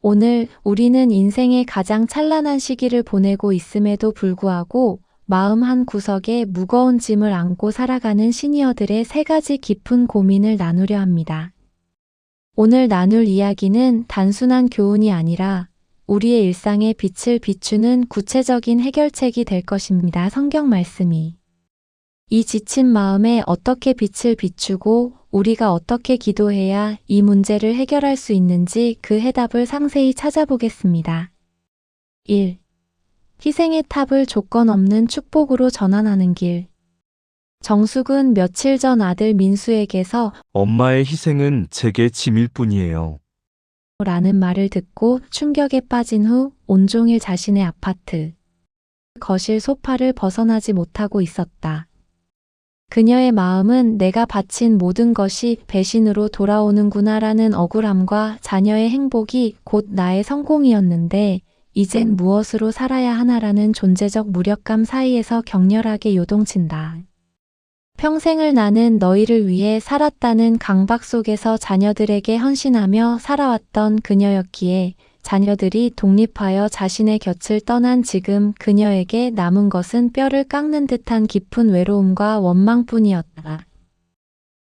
오늘 우리는 인생의 가장 찬란한 시기를 보내고 있음에도 불구하고 마음 한 구석에 무거운 짐을 안고 살아가는 시니어들의 세 가지 깊은 고민을 나누려 합니다. 오늘 나눌 이야기는 단순한 교훈이 아니라 우리의 일상에 빛을 비추는 구체적인 해결책이 될 것입니다. 성경 말씀이 이 지친 마음에 어떻게 빛을 비추고 우리가 어떻게 기도해야 이 문제를 해결할 수 있는지 그 해답을 상세히 찾아보겠습니다. 1. 희생의 탑을 조건 없는 축복으로 전환하는 길. 정숙은 며칠 전 아들 민수에게서 엄마의 희생은 제게 짐일 뿐이에요. 라는 말을 듣고 충격에 빠진 후 온종일 자신의 아파트, 거실 소파를 벗어나지 못하고 있었다. 그녀의 마음은 내가 바친 모든 것이 배신으로 돌아오는구나라는 억울함과 자녀의 행복이 곧 나의 성공이었는데 이젠 무엇으로 살아야 하나라는 존재적 무력감 사이에서 격렬하게 요동친다. 평생을 나는 너희를 위해 살았다는 강박 속에서 자녀들에게 헌신하며 살아왔던 그녀였기에 자녀들이 독립하여 자신의 곁을 떠난 지금 그녀에게 남은 것은 뼈를 깎는 듯한 깊은 외로움과 원망뿐이었다.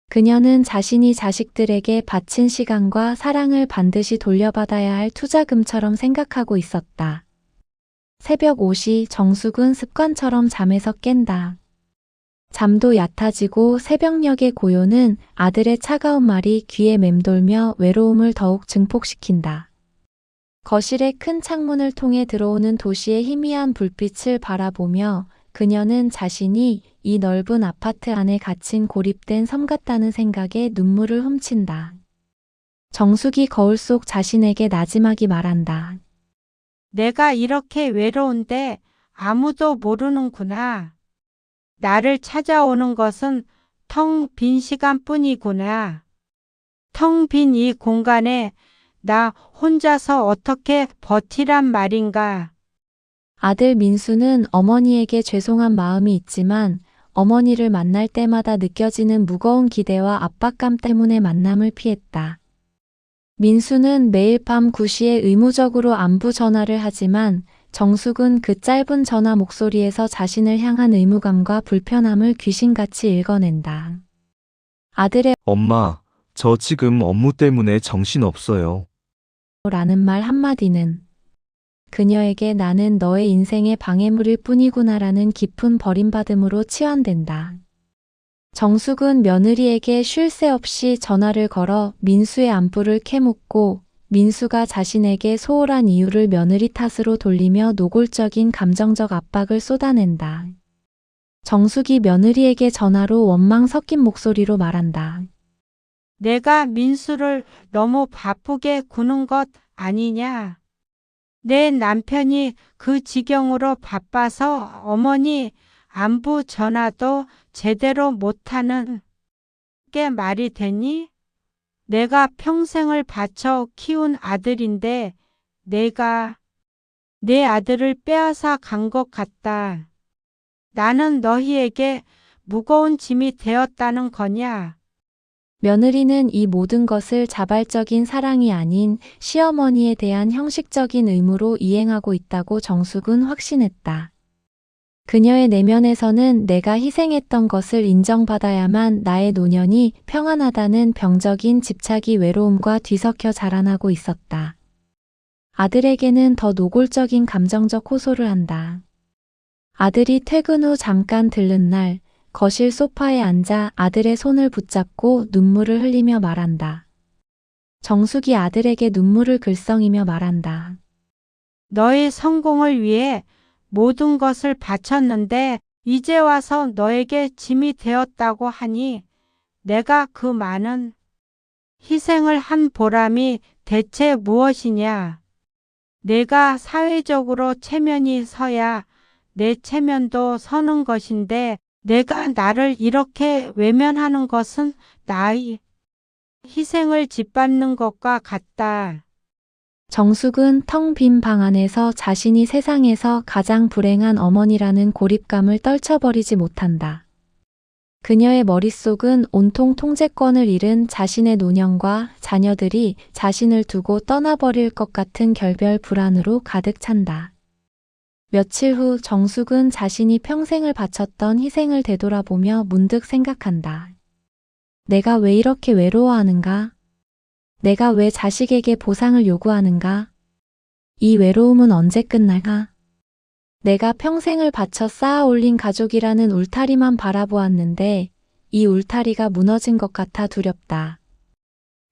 그녀는 자신이 자식들에게 바친 시간과 사랑을 반드시 돌려받아야 할 투자금처럼 생각하고 있었다. 새벽 5시 정숙은 습관처럼 잠에서 깬다. 잠도 얕아지고 새벽녘의 고요는 아들의 차가운 말이 귀에 맴돌며 외로움을 더욱 증폭시킨다. 거실의 큰 창문을 통해 들어오는 도시의 희미한 불빛을 바라보며 그녀는 자신이 이 넓은 아파트 안에 갇힌 고립된 섬 같다는 생각에 눈물을 훔친다. 정숙이 거울 속 자신에게 나지막이 말한다. 내가 이렇게 외로운데 아무도 모르는구나. 나를 찾아오는 것은 텅 빈 시간뿐이구나. 텅 빈 이 공간에 나 혼자서 어떻게 버티란 말인가. 아들 민수는 어머니에게 죄송한 마음이 있지만 어머니를 만날 때마다 느껴지는 무거운 기대와 압박감 때문에 만남을 피했다. 민수는 매일 밤 9시에 의무적으로 안부 전화를 하지만 정숙은 그 짧은 전화 목소리에서 자신을 향한 의무감과 불편함을 귀신같이 읽어낸다. 아들의 엄마, 저 지금 업무 때문에 정신없어요. 라는 말 한마디는 그녀에게 나는 너의 인생의 방해물일 뿐이구나라는 깊은 버림받음으로 치환된다. 정숙은 며느리에게 쉴 새 없이 전화를 걸어 민수의 안부를 캐묻고 민수가 자신에게 소홀한 이유를 며느리 탓으로 돌리며 노골적인 감정적 압박을 쏟아낸다. 정숙이 며느리에게 전화로 원망 섞인 목소리로 말한다. 내가 민수를 너무 바쁘게 구는 것 아니냐. 내 남편이 그 지경으로 바빠서 어머니 안부 전화도 제대로 못하는 게 말이 되니? 내가 평생을 바쳐 키운 아들인데 내가 내 아들을 빼앗아 간 것 같다. 나는 너희에게 무거운 짐이 되었다는 거냐? 며느리는 이 모든 것을 자발적인 사랑이 아닌 시어머니에 대한 형식적인 의무로 이행하고 있다고 정숙은 확신했다. 그녀의 내면에서는 내가 희생했던 것을 인정받아야만 나의 노년이 평안하다는 병적인 집착이 외로움과 뒤섞여 자라나고 있었다. 아들에게는 더 노골적인 감정적 호소를 한다. 아들이 퇴근 후 잠깐 들른 날 거실 소파에 앉아 아들의 손을 붙잡고 눈물을 흘리며 말한다. 정숙이 아들에게 눈물을 글썽이며 말한다. 너의 성공을 위해 모든 것을 바쳤는데 이제 와서 너에게 짐이 되었다고 하니 내가 그 많은 희생을 한 보람이 대체 무엇이냐? 내가 사회적으로 체면이 서야 내 체면도 서는 것인데 내가 나를 이렇게 외면하는 것은 나의 희생을 짓밟는 것과 같다. 정숙은 텅 빈 방 안에서 자신이 세상에서 가장 불행한 어머니라는 고립감을 떨쳐버리지 못한다. 그녀의 머릿속은 온통 통제권을 잃은 자신의 노년과 자녀들이 자신을 두고 떠나버릴 것 같은 결별 불안으로 가득 찬다. 며칠 후 정숙은 자신이 평생을 바쳤던 희생을 되돌아보며 문득 생각한다. 내가 왜 이렇게 외로워하는가? 내가 왜 자식에게 보상을 요구하는가? 이 외로움은 언제 끝날까? 내가 평생을 바쳐 쌓아 올린 가족이라는 울타리만 바라보았는데 이 울타리가 무너진 것 같아 두렵다.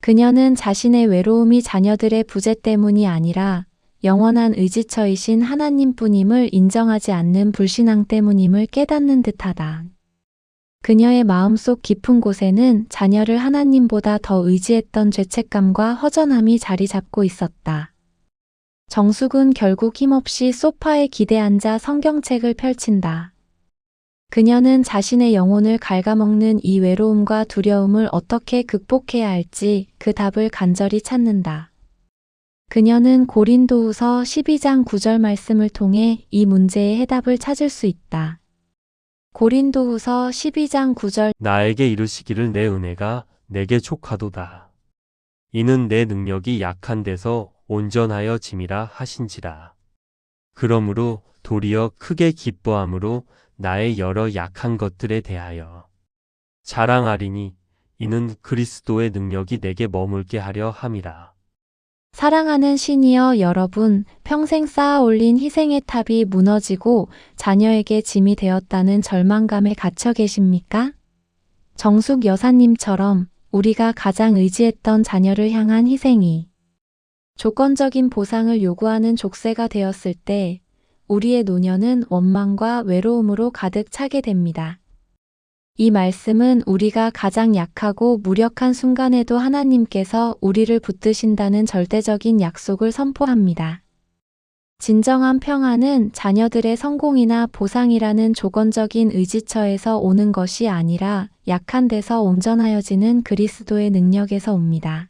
그녀는 자신의 외로움이 자녀들의 부재 때문이 아니라 영원한 의지처이신 하나님뿐임을 인정하지 않는 불신앙 때문임을 깨닫는 듯하다. 그녀의 마음속 깊은 곳에는 자녀를 하나님보다 더 의지했던 죄책감과 허전함이 자리 잡고 있었다. 정숙은 결국 힘없이 소파에 기대 앉아 성경책을 펼친다. 그녀는 자신의 영혼을 갉아먹는 이 외로움과 두려움을 어떻게 극복해야 할지 그 답을 간절히 찾는다. 그녀는 고린도후서 12장 9절 말씀을 통해 이 문제의 해답을 찾을 수 있다. 고린도후서 12장 9절 나에게 이르시기를 내 은혜가 내게 족하도다. 이는 내 능력이 약한 데서 온전하여 짐이라 하신지라. 그러므로 도리어 크게 기뻐함으로 나의 여러 약한 것들에 대하여 자랑하리니 이는 그리스도의 능력이 내게 머물게 하려 함이라. 사랑하는 시니어 여러분, 평생 쌓아 올린 희생의 탑이 무너지고 자녀에게 짐이 되었다는 절망감에 갇혀 계십니까? 정숙 여사님처럼 우리가 가장 의지했던 자녀를 향한 희생이 조건적인 보상을 요구하는 족쇄가 되었을 때 우리의 노년은 원망과 외로움으로 가득 차게 됩니다. 이 말씀은 우리가 가장 약하고 무력한 순간에도 하나님께서 우리를 붙드신다는 절대적인 약속을 선포합니다. 진정한 평안은 자녀들의 성공이나 보상이라는 조건적인 의지처에서 오는 것이 아니라 약한 데서 온전하여지는 그리스도의 능력에서 옵니다.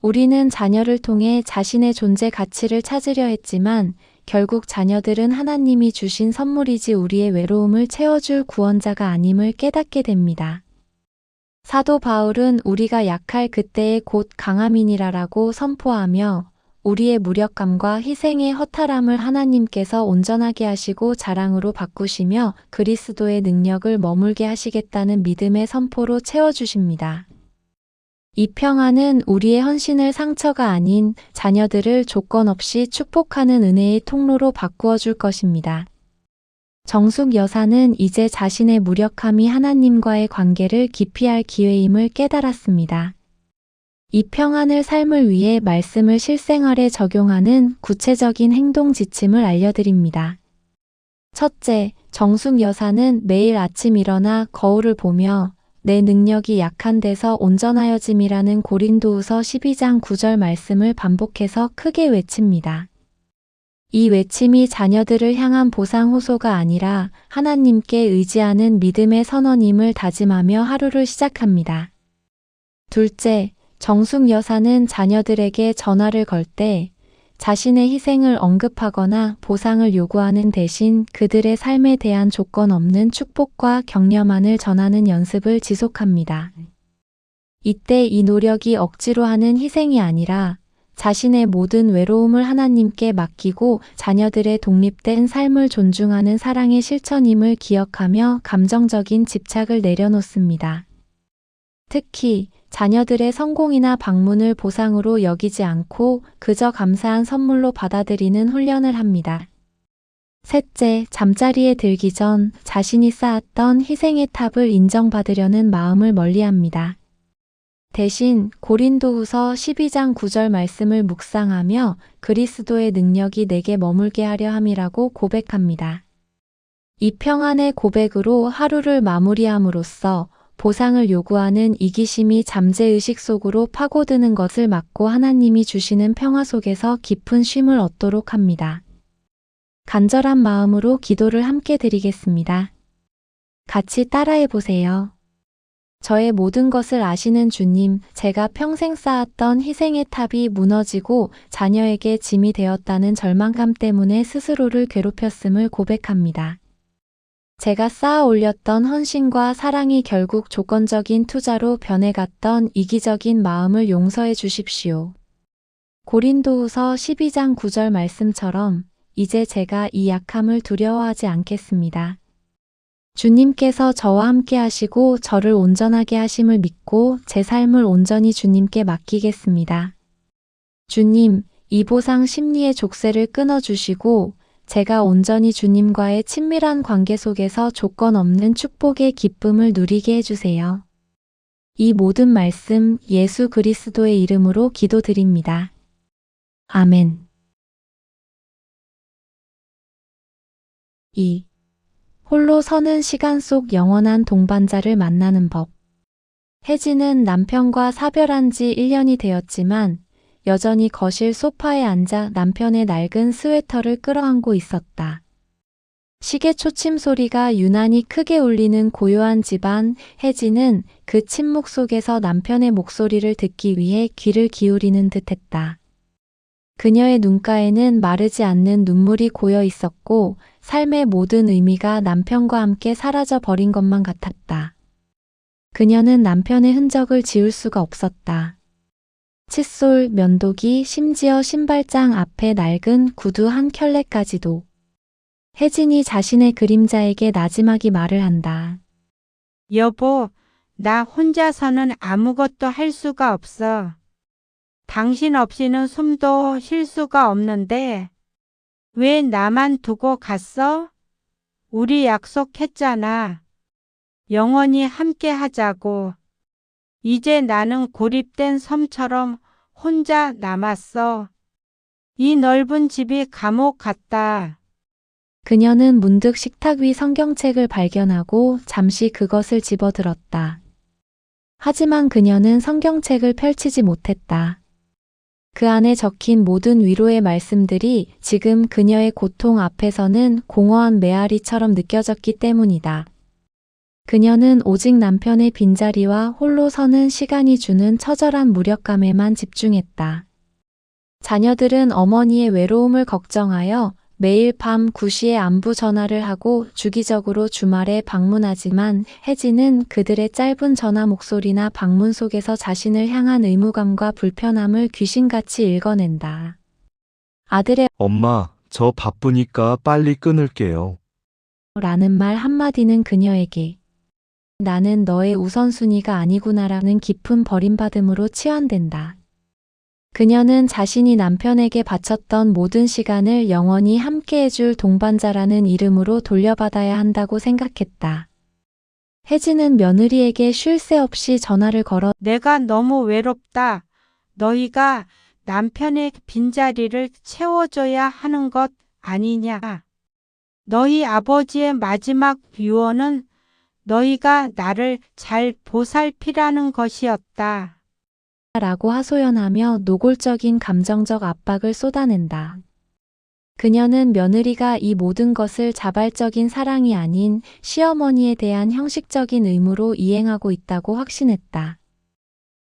우리는 자녀를 통해 자신의 존재 가치를 찾으려 했지만 결국 자녀들은 하나님이 주신 선물이지 우리의 외로움을 채워줄 구원자가 아님을 깨닫게 됩니다. 사도 바울은 우리가 약할 그때에 곧 강함이니라라고 선포하며 우리의 무력감과 희생의 허탈함을 하나님께서 온전하게 하시고 자랑으로 바꾸시며 그리스도의 능력을 머물게 하시겠다는 믿음의 선포로 채워주십니다. 이 평안은 우리의 헌신을 상처가 아닌 자녀들을 조건 없이 축복하는 은혜의 통로로 바꾸어 줄 것입니다. 정숙 여사는 이제 자신의 무력함이 하나님과의 관계를 기피할 기회임을 깨달았습니다. 이 평안을 삶을 위해 말씀을 실생활에 적용하는 구체적인 행동 지침을 알려드립니다. 첫째, 정숙 여사는 매일 아침 일어나 거울을 보며 내 능력이 약한 데서 온전하여짐이라는 고린도후서 12장 9절 말씀을 반복해서 크게 외칩니다. 이 외침이 자녀들을 향한 보상 호소가 아니라 하나님께 의지하는 믿음의 선언임을 다짐하며 하루를 시작합니다. 둘째, 정숙 여사는 자녀들에게 전화를 걸 때 자신의 희생을 언급하거나 보상을 요구하는 대신 그들의 삶에 대한 조건 없는 축복과 격려만을 전하는 연습을 지속합니다. 이때 이 노력이 억지로 하는 희생이 아니라 자신의 모든 외로움을 하나님께 맡기고 자녀들의 독립된 삶을 존중하는 사랑의 실천임을 기억하며 감정적인 집착을 내려놓습니다. 특히 자녀들의 성공이나 방문을 보상으로 여기지 않고 그저 감사한 선물로 받아들이는 훈련을 합니다. 셋째, 잠자리에 들기 전 자신이 쌓았던 희생의 탑을 인정받으려는 마음을 멀리합니다. 대신 고린도후서 12장 9절 말씀을 묵상하며 그리스도의 능력이 내게 머물게 하려 함이라고 고백합니다. 이 평안의 고백으로 하루를 마무리함으로써 보상을 요구하는 이기심이 잠재의식 속으로 파고드는 것을 막고 하나님이 주시는 평화 속에서 깊은 쉼을 얻도록 합니다. 간절한 마음으로 기도를 함께 드리겠습니다. 같이 따라해 보세요. 저의 모든 것을 아시는 주님, 제가 평생 쌓았던 희생의 탑이 무너지고 자녀에게 짐이 되었다는 절망감 때문에 스스로를 괴롭혔음을 고백합니다. 제가 쌓아 올렸던 헌신과 사랑이 결국 조건적인 투자로 변해갔던 이기적인 마음을 용서해 주십시오. 고린도후서 12장 9절 말씀처럼 이제 제가 이 약함을 두려워하지 않겠습니다. 주님께서 저와 함께 하시고 저를 온전하게 하심을 믿고 제 삶을 온전히 주님께 맡기겠습니다. 주님, 이 보상 심리의 족쇄를 끊어주시고 제가 온전히 주님과의 친밀한 관계 속에서 조건 없는 축복의 기쁨을 누리게 해주세요. 이 모든 말씀 예수 그리스도의 이름으로 기도드립니다. 아멘. 2. 홀로 서는 시간 속 영원한 동반자를 만나는 법. 혜진은 남편과 사별한 지 1년이 되었지만 여전히 거실 소파에 앉아 남편의 낡은 스웨터를 끌어안고 있었다. 시계 초침 소리가 유난히 크게 울리는 고요한 집안, 혜진은 그 침묵 속에서 남편의 목소리를 듣기 위해 귀를 기울이는 듯했다. 그녀의 눈가에는 마르지 않는 눈물이 고여 있었고 삶의 모든 의미가 남편과 함께 사라져 버린 것만 같았다. 그녀는 남편의 흔적을 지울 수가 없었다. 칫솔, 면도기, 심지어 신발장 앞에 낡은 구두 한 켤레까지도. 혜진이 자신의 그림자에게 나지막이 말을 한다. 여보, 나 혼자서는 아무것도 할 수가 없어. 당신 없이는 숨도 쉴 수가 없는데 왜 나만 두고 갔어? 우리 약속했잖아. 영원히 함께 하자고. 이제 나는 고립된 섬처럼 혼자 남았어. 이 넓은 집이 감옥 같다. 그녀는 문득 식탁 위 성경책을 발견하고 잠시 그것을 집어들었다. 하지만 그녀는 성경책을 펼치지 못했다. 그 안에 적힌 모든 위로의 말씀들이 지금 그녀의 고통 앞에서는 공허한 메아리처럼 느껴졌기 때문이다. 그녀는 오직 남편의 빈자리와 홀로 서는 시간이 주는 처절한 무력감에만 집중했다. 자녀들은 어머니의 외로움을 걱정하여 매일 밤 9시에 안부 전화를 하고 주기적으로 주말에 방문하지만 혜진은 그들의 짧은 전화 목소리나 방문 속에서 자신을 향한 의무감과 불편함을 귀신같이 읽어낸다. 아들의 엄마, 저 바쁘니까 빨리 끊을게요. 라는 말 한마디는 그녀에게 나는 너의 우선순위가 아니구나라는 깊은 버림받음으로 치환된다. 그녀는 자신이 남편에게 바쳤던 모든 시간을 영원히 함께해줄 동반자라는 이름으로 돌려받아야 한다고 생각했다. 혜진은 며느리에게 쉴 새 없이 전화를 걸어 내가 너무 외롭다. 너희가 남편의 빈자리를 채워줘야 하는 것 아니냐. 너희 아버지의 마지막 유언은 너희가 나를 잘 보살피라는 것이었다. 라고 하소연하며 노골적인 감정적 압박을 쏟아낸다. 그녀는 며느리가 이 모든 것을 자발적인 사랑이 아닌 시어머니에 대한 형식적인 의무로 이행하고 있다고 확신했다.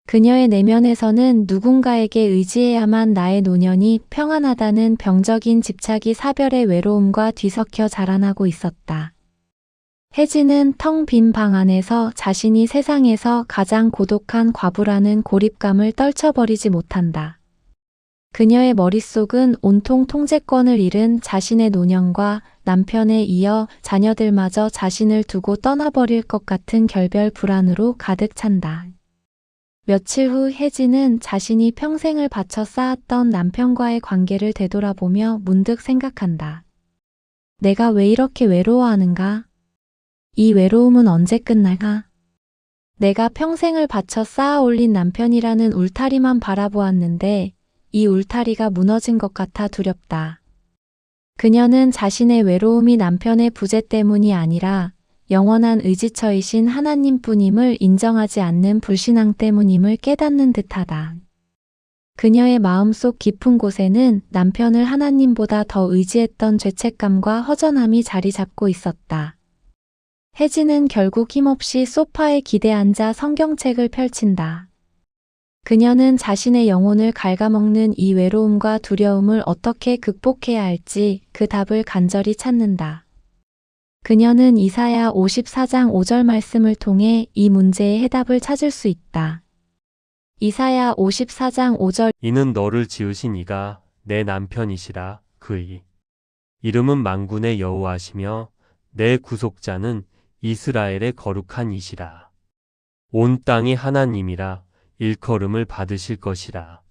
그녀의 내면에서는 누군가에게 의지해야만 나의 노년이 평안하다는 병적인 집착이 사별의 외로움과 뒤섞여 자라나고 있었다. 혜진은 텅 빈 방 안에서 자신이 세상에서 가장 고독한 과부라는 고립감을 떨쳐버리지 못한다. 그녀의 머릿속은 온통 통제권을 잃은 자신의 노년과 남편에 이어 자녀들마저 자신을 두고 떠나버릴 것 같은 결별 불안으로 가득 찬다. 며칠 후 혜진은 자신이 평생을 바쳐 쌓았던 남편과의 관계를 되돌아보며 문득 생각한다. 내가 왜 이렇게 외로워하는가? 이 외로움은 언제 끝날까? 내가 평생을 바쳐 쌓아 올린 남편이라는 울타리만 바라보았는데 이 울타리가 무너진 것 같아 두렵다. 그녀는 자신의 외로움이 남편의 부재 때문이 아니라 영원한 의지처이신 하나님뿐임을 인정하지 않는 불신앙 때문임을 깨닫는 듯하다. 그녀의 마음속 깊은 곳에는 남편을 하나님보다 더 의지했던 죄책감과 허전함이 자리 잡고 있었다. 혜진은 결국 힘없이 소파에 기대 앉아 성경책을 펼친다. 그녀는 자신의 영혼을 갉아먹는 이 외로움과 두려움을 어떻게 극복해야 할지 그 답을 간절히 찾는다. 그녀는 이사야 54장 5절 말씀을 통해 이 문제의 해답을 찾을 수 있다. 이사야 54장 5절 이는 너를 지으신 이가 내 남편이시라. 그의 이름은 만군의 여호와시며 내 구속자는 이스라엘의 거룩한 이시라. 온 땅이 하나님이라. 일컬음을 받으실 것이라.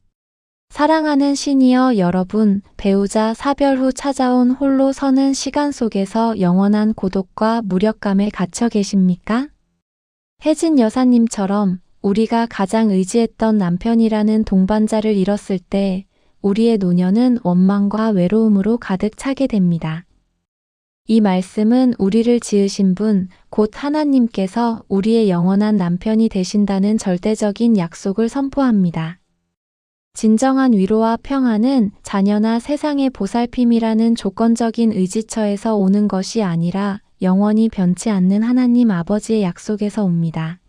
사랑하는 시니어 여러분, 배우자 사별 후 찾아온 홀로 서는 시간 속에서 영원한 고독과 무력감에 갇혀 계십니까? 혜진 여사님처럼 우리가 가장 의지했던 남편이라는 동반자를 잃었을 때 우리의 노년은 원망과 외로움으로 가득 차게 됩니다. 이 말씀은 우리를 지으신 분, 곧 하나님께서 우리의 영원한 남편이 되신다는 절대적인 약속을 선포합니다. 진정한 위로와 평안은 자녀나 세상의 보살핌이라는 조건적인 의지처에서 오는 것이 아니라 영원히 변치 않는 하나님 아버지의 약속에서 옵니다.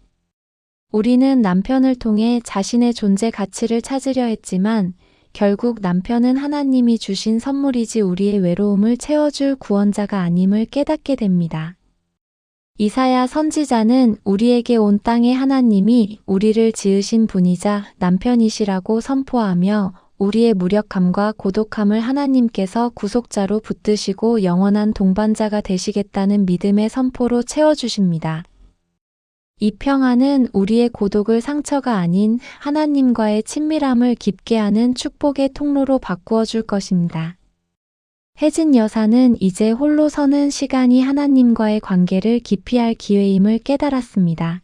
우리는 남편을 통해 자신의 존재 가치를 찾으려 했지만 결국 남편은 하나님이 주신 선물이지 우리의 외로움을 채워줄 구원자가 아님을 깨닫게 됩니다. 이사야 선지자는 우리에게 온 땅의 하나님이 우리를 지으신 분이자 남편이시라고 선포하며 우리의 무력함과 고독함을 하나님께서 구속자로 붙드시고 영원한 동반자가 되시겠다는 믿음의 선포로 채워주십니다. 이 평안은 우리의 고독을 상처가 아닌 하나님과의 친밀함을 깊게 하는 축복의 통로로 바꾸어 줄 것입니다. 혜진 여사는 이제 홀로 서는 시간이 하나님과의 관계를 깊이 할 기회임을 깨달았습니다.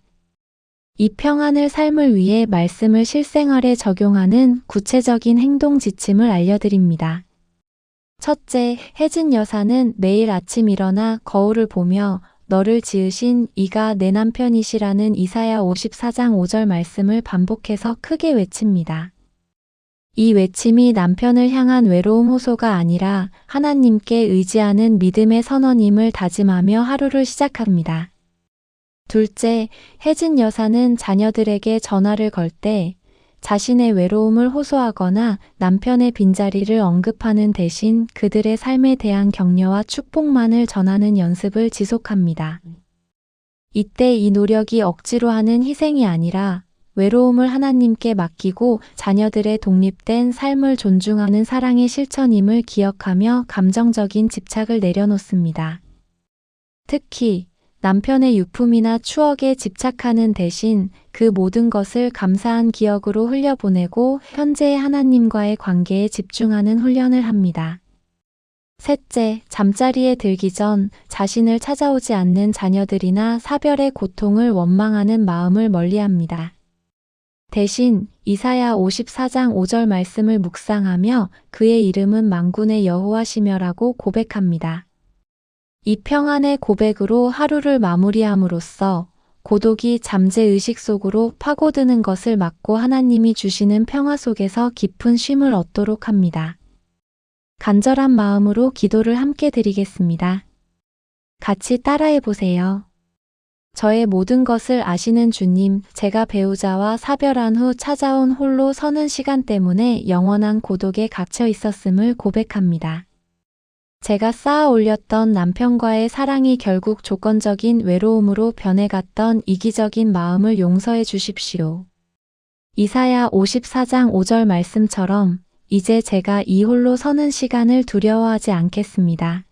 이 평안을 삶을 위해 말씀을 실생활에 적용하는 구체적인 행동 지침을 알려드립니다. 첫째, 혜진 여사는 매일 아침 일어나 거울을 보며 너를 지으신 이가 내 남편이시라는 이사야 54장 5절 말씀을 반복해서 크게 외칩니다. 이 외침이 남편을 향한 외로움 호소가 아니라 하나님께 의지하는 믿음의 선언임을 다짐하며 하루를 시작합니다. 둘째, 혜진 여사는 자녀들에게 전화를 걸 때 자신의 외로움을 호소하거나 남편의 빈자리를 언급하는 대신 그들의 삶에 대한 격려와 축복만을 전하는 연습을 지속합니다. 이때 이 노력이 억지로 하는 희생이 아니라 외로움을 하나님께 맡기고 자녀들의 독립된 삶을 존중하는 사랑의 실천임을 기억하며 감정적인 집착을 내려놓습니다. 특히 남편의 유품이나 추억에 집착하는 대신 그 모든 것을 감사한 기억으로 흘려보내고 현재의 하나님과의 관계에 집중하는 훈련을 합니다. 셋째, 잠자리에 들기 전 자신을 찾아오지 않는 자녀들이나 사별의 고통을 원망하는 마음을 멀리합니다. 대신 이사야 54장 5절 말씀을 묵상하며 그의 이름은 만군의 여호와시며라고 고백합니다. 이 평안의 고백으로 하루를 마무리함으로써 고독이 잠재의식 속으로 파고드는 것을 막고 하나님이 주시는 평화 속에서 깊은 쉼을 얻도록 합니다. 간절한 마음으로 기도를 함께 드리겠습니다. 같이 따라해 보세요. 저의 모든 것을 아시는 주님, 제가 배우자와 사별한 후 찾아온 홀로 서는 시간 때문에 영원한 고독에 갇혀 있었음을 고백합니다. 제가 쌓아 올렸던 남편과의 사랑이 결국 조건적인 외로움으로 변해갔던 이기적인 마음을 용서해 주십시오. 이사야 54장 5절 말씀처럼 이제 제가 이 홀로 서는 시간을 두려워하지 않겠습니다.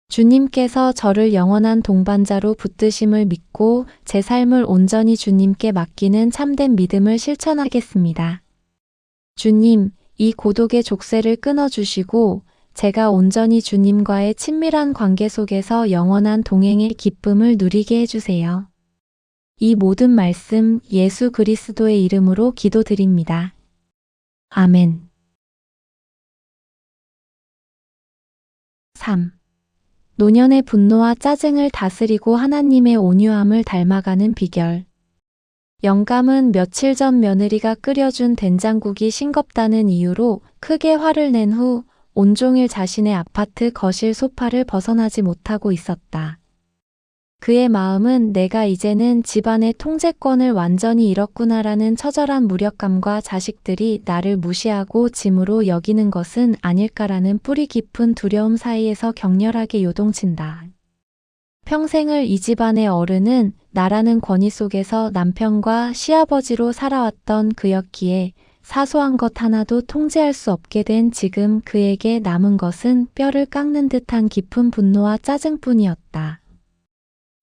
주님께서 저를 영원한 동반자로 붙드심을 믿고 제 삶을 온전히 주님께 맡기는 참된 믿음을 실천하겠습니다. 주님, 이 고독의 족쇄를 끊어주시고 제가 온전히 주님과의 친밀한 관계 속에서 영원한 동행의 기쁨을 누리게 해주세요. 이 모든 말씀 예수 그리스도의 이름으로 기도드립니다. 아멘. 3. 노년의 분노와 짜증을 다스리고 하나님의 온유함을 닮아가는 비결. 영감은 며칠 전 며느리가 끓여준 된장국이 싱겁다는 이유로 크게 화를 낸 후 온종일 자신의 아파트 거실 소파를 벗어나지 못하고 있었다. 그의 마음은 내가 이제는 집안의 통제권을 완전히 잃었구나라는 처절한 무력감과 자식들이 나를 무시하고 짐으로 여기는 것은 아닐까라는 뿌리 깊은 두려움 사이에서 격렬하게 요동친다. 평생을 이 집안의 어른은 나라는 권위 속에서 남편과 시아버지로 살아왔던 그였기에 사소한 것 하나도 통제할 수 없게 된 지금 그에게 남은 것은 뼈를 깎는 듯한 깊은 분노와 짜증뿐이었다.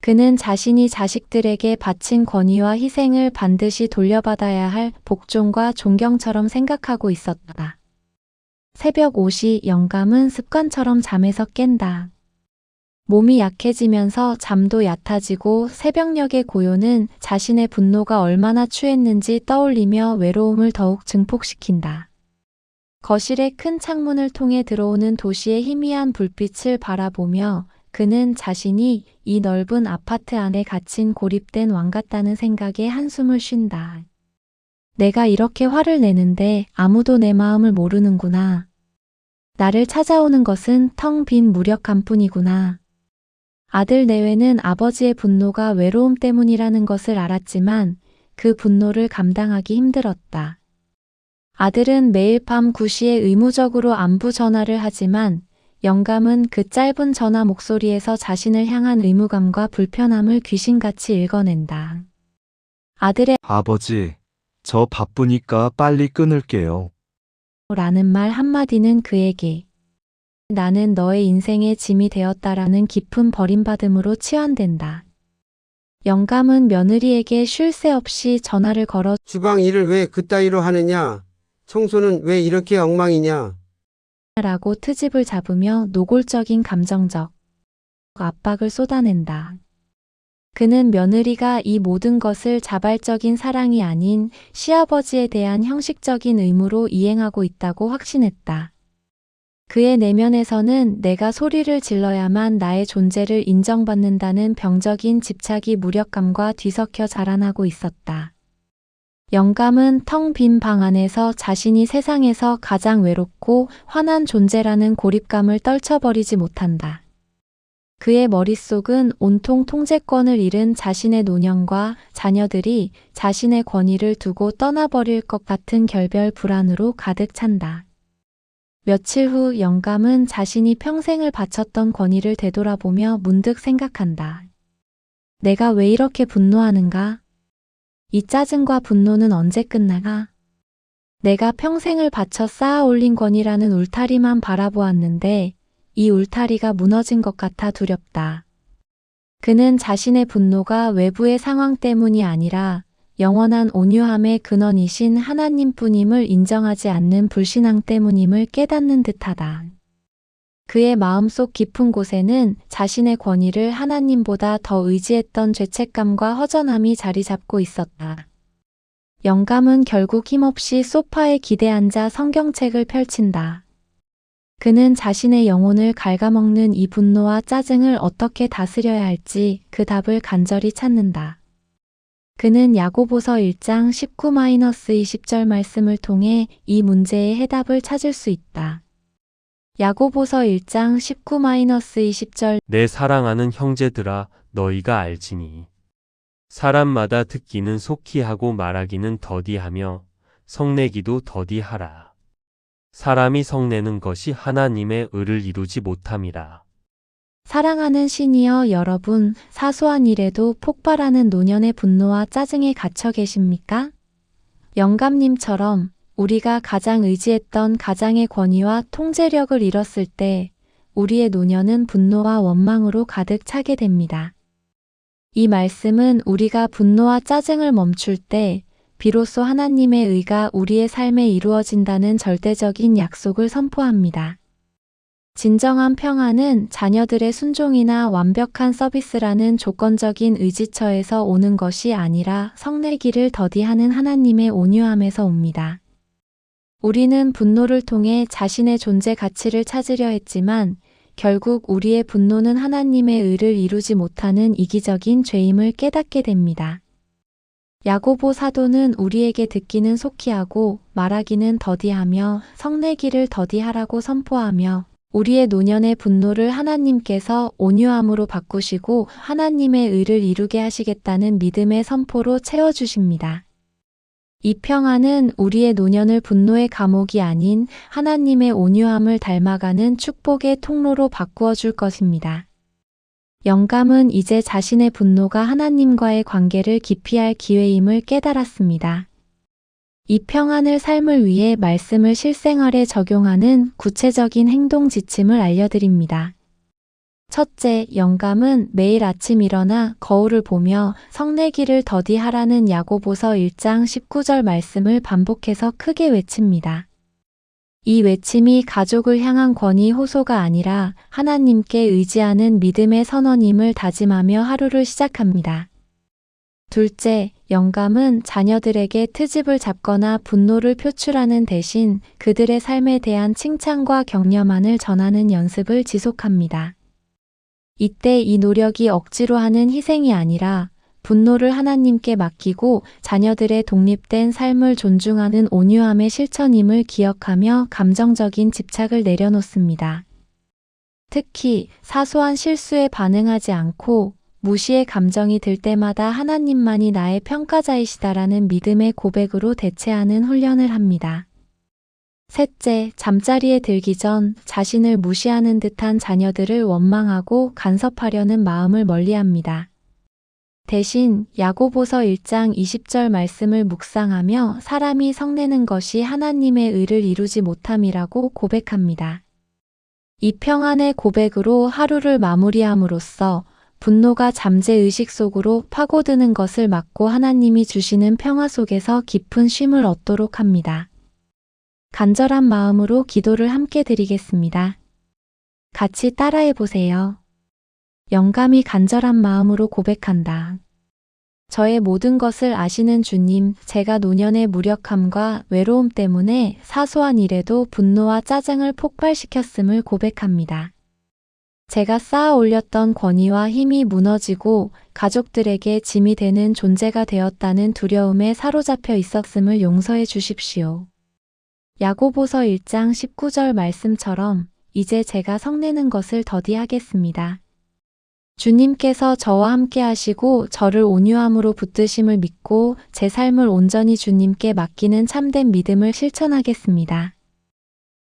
그는 자신이 자식들에게 바친 권위와 희생을 반드시 돌려받아야 할 복종과 존경처럼 생각하고 있었다. 새벽 5시 영감은 습관처럼 잠에서 깬다. 몸이 약해지면서 잠도 얕아지고 새벽녘의 고요는 자신의 분노가 얼마나 추했는지 떠올리며 외로움을 더욱 증폭시킨다. 거실의 큰 창문을 통해 들어오는 도시의 희미한 불빛을 바라보며 그는 자신이 이 넓은 아파트 안에 갇힌 고립된 왕 같다는 생각에 한숨을 쉰다. 내가 이렇게 화를 내는데 아무도 내 마음을 모르는구나. 나를 찾아오는 것은 텅 빈 무력감뿐이구나. 아들 내외는 아버지의 분노가 외로움 때문이라는 것을 알았지만 그 분노를 감당하기 힘들었다. 아들은 매일 밤 9시에 의무적으로 안부 전화를 하지만 영감은 그 짧은 전화 목소리에서 자신을 향한 의무감과 불편함을 귀신같이 읽어낸다. 아들의 아버지, 저 바쁘니까 빨리 끊을게요. 라는 말 한마디는 그에게 나는 너의 인생의 짐이 되었다라는 깊은 버림받음으로 치환된다. 영감은 며느리에게 쉴 새 없이 전화를 걸어 주방 일을 왜 그따위로 하느냐? 청소는 왜 이렇게 엉망이냐? 라고 트집을 잡으며 노골적인 감정적 압박을 쏟아낸다. 그는 며느리가 이 모든 것을 자발적인 사랑이 아닌 시아버지에 대한 형식적인 의무로 이행하고 있다고 확신했다. 그의 내면에서는 내가 소리를 질러야만 나의 존재를 인정받는다는 병적인 집착이 무력감과 뒤섞여 자라나고 있었다. 영감은 텅 빈 방 안에서 자신이 세상에서 가장 외롭고 화난 존재라는 고립감을 떨쳐버리지 못한다. 그의 머릿속은 온통 통제권을 잃은 자신의 노년과 자녀들이 자신의 권위를 두고 떠나버릴 것 같은 결별 불안으로 가득 찬다. 며칠 후 영감은 자신이 평생을 바쳤던 권위를 되돌아보며 문득 생각한다. 내가 왜 이렇게 분노하는가? 이 짜증과 분노는 언제 끝나가? 내가 평생을 바쳐 쌓아 올린 권위라는 울타리만 바라보았는데 이 울타리가 무너진 것 같아 두렵다. 그는 자신의 분노가 외부의 상황 때문이 아니라 영원한 온유함의 근원이신 하나님뿐임을 인정하지 않는 불신앙 때문임을 깨닫는 듯하다. 그의 마음속 깊은 곳에는 자신의 권위를 하나님보다 더 의지했던 죄책감과 허전함이 자리 잡고 있었다. 영감은 결국 힘없이 소파에 기대앉아 성경책을 펼친다. 그는 자신의 영혼을 갉아먹는 이 분노와 짜증을 어떻게 다스려야 할지 그 답을 간절히 찾는다. 그는 야고보서 1장 19-20절 말씀을 통해 이 문제의 해답을 찾을 수 있다. 야고보서 1장 19-20절 내 사랑하는 형제들아 너희가 알지니 사람마다 듣기는 속히 하고 말하기는 더디하며 성내기도 더디하라. 사람이 성내는 것이 하나님의 의를 이루지 못함이라. 사랑하는 시니어 여러분, 사소한 일에도 폭발하는 노년의 분노와 짜증에 갇혀 계십니까? 영감님처럼 우리가 가장 의지했던 가장의 권위와 통제력을 잃었을 때 우리의 노년은 분노와 원망으로 가득 차게 됩니다. 이 말씀은 우리가 분노와 짜증을 멈출 때 비로소 하나님의 의가 우리의 삶에 이루어진다는 절대적인 약속을 선포합니다. 진정한 평안은 자녀들의 순종이나 완벽한 서비스라는 조건적인 의지처에서 오는 것이 아니라 성내기를 더디하는 하나님의 온유함에서 옵니다. 우리는 분노를 통해 자신의 존재 가치를 찾으려 했지만 결국 우리의 분노는 하나님의 의를 이루지 못하는 이기적인 죄임을 깨닫게 됩니다. 야고보 사도는 우리에게 듣기는 속히 하고 말하기는 더디하며 성내기를 더디하라고 선포하며 우리의 노년의 분노를 하나님께서 온유함으로 바꾸시고 하나님의 의를 이루게 하시겠다는 믿음의 선포로 채워주십니다. 이 평안은 우리의 노년을 분노의 감옥이 아닌 하나님의 온유함을 닮아가는 축복의 통로로 바꾸어 줄 것입니다. 영감은 이제 자신의 분노가 하나님과의 관계를 기피할 기회임을 깨달았습니다. 이 평안을 삶을 위해 말씀을 실생활에 적용하는 구체적인 행동 지침을 알려드립니다. 첫째, 영감은 매일 아침 일어나 거울을 보며 성내기를 더디하라는 야고보서 1장 19절 말씀을 반복해서 크게 외칩니다. 이 외침이 가족을 향한 권위 호소가 아니라 하나님께 의지하는 믿음의 선언임을 다짐하며 하루를 시작합니다. 둘째, 영감은 자녀들에게 트집을 잡거나 분노를 표출하는 대신 그들의 삶에 대한 칭찬과 격려만을 전하는 연습을 지속합니다. 이때 이 노력이 억지로 하는 희생이 아니라 분노를 하나님께 맡기고 자녀들의 독립된 삶을 존중하는 온유함의 실천임을 기억하며 감정적인 집착을 내려놓습니다. 특히 사소한 실수에 반응하지 않고 무시의 감정이 들 때마다 하나님만이 나의 평가자이시다라는 믿음의 고백으로 대체하는 훈련을 합니다. 셋째, 잠자리에 들기 전 자신을 무시하는 듯한 자녀들을 원망하고 간섭하려는 마음을 멀리합니다. 대신 야고보서 1장 20절 말씀을 묵상하며 사람이 성내는 것이 하나님의 의를 이루지 못함이라고 고백합니다. 이 평안의 고백으로 하루를 마무리함으로써 분노가 잠재의식 속으로 파고드는 것을 막고 하나님이 주시는 평화 속에서 깊은 쉼을 얻도록 합니다. 간절한 마음으로 기도를 함께 드리겠습니다. 같이 따라해 보세요. 영감이 간절한 마음으로 고백한다. 저의 모든 것을 아시는 주님, 제가 노년의 무력함과 외로움 때문에 사소한 일에도 분노와 짜증을 폭발시켰음을 고백합니다. 제가 쌓아 올렸던 권위와 힘이 무너지고 가족들에게 짐이 되는 존재가 되었다는 두려움에 사로잡혀 있었음을 용서해 주십시오. 야고보서 1장 19절 말씀처럼 이제 제가 성내는 것을 더디하겠습니다. 주님께서 저와 함께 하시고 저를 온유함으로 붙드심을 믿고 제 삶을 온전히 주님께 맡기는 참된 믿음을 실천하겠습니다.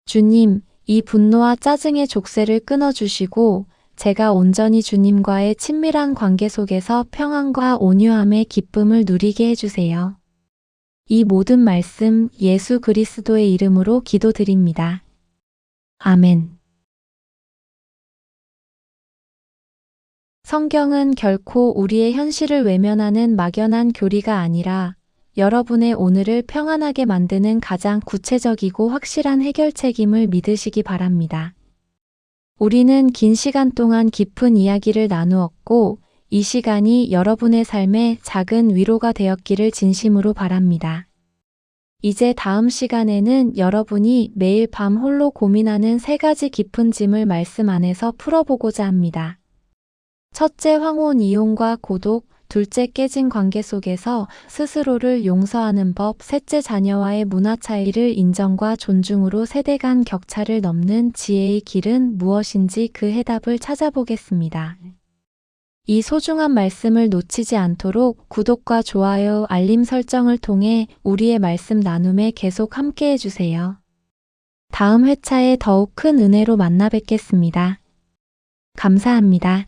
주님, 이 분노와 짜증의 족쇄를 끊어주시고 제가 온전히 주님과의 친밀한 관계 속에서 평안과 온유함의 기쁨을 누리게 해주세요. 이 모든 말씀 예수 그리스도의 이름으로 기도드립니다. 아멘. 성경은 결코 우리의 현실을 외면하는 막연한 교리가 아니라 여러분의 오늘을 평안하게 만드는 가장 구체적이고 확실한 해결책임을 믿으시기 바랍니다. 우리는 긴 시간 동안 깊은 이야기를 나누었고 이 시간이 여러분의 삶에 작은 위로가 되었기를 진심으로 바랍니다. 이제 다음 시간에는 여러분이 매일 밤 홀로 고민하는 3가지 깊은 짐을 말씀 안에서 풀어보고자 합니다. 첫째, 황혼 이혼과 고독, 둘째, 깨진 관계 속에서 스스로를 용서하는 법, 셋째, 자녀와의 문화 차이를 인정과 존중으로 세대 간 격차를 넘는 지혜의 길은 무엇인지 그 해답을 찾아보겠습니다. 이 소중한 말씀을 놓치지 않도록 구독과 좋아요, 알림 설정을 통해 우리의 말씀 나눔에 계속 함께해 주세요. 다음 회차에 더욱 큰 은혜로 만나 뵙겠습니다. 감사합니다.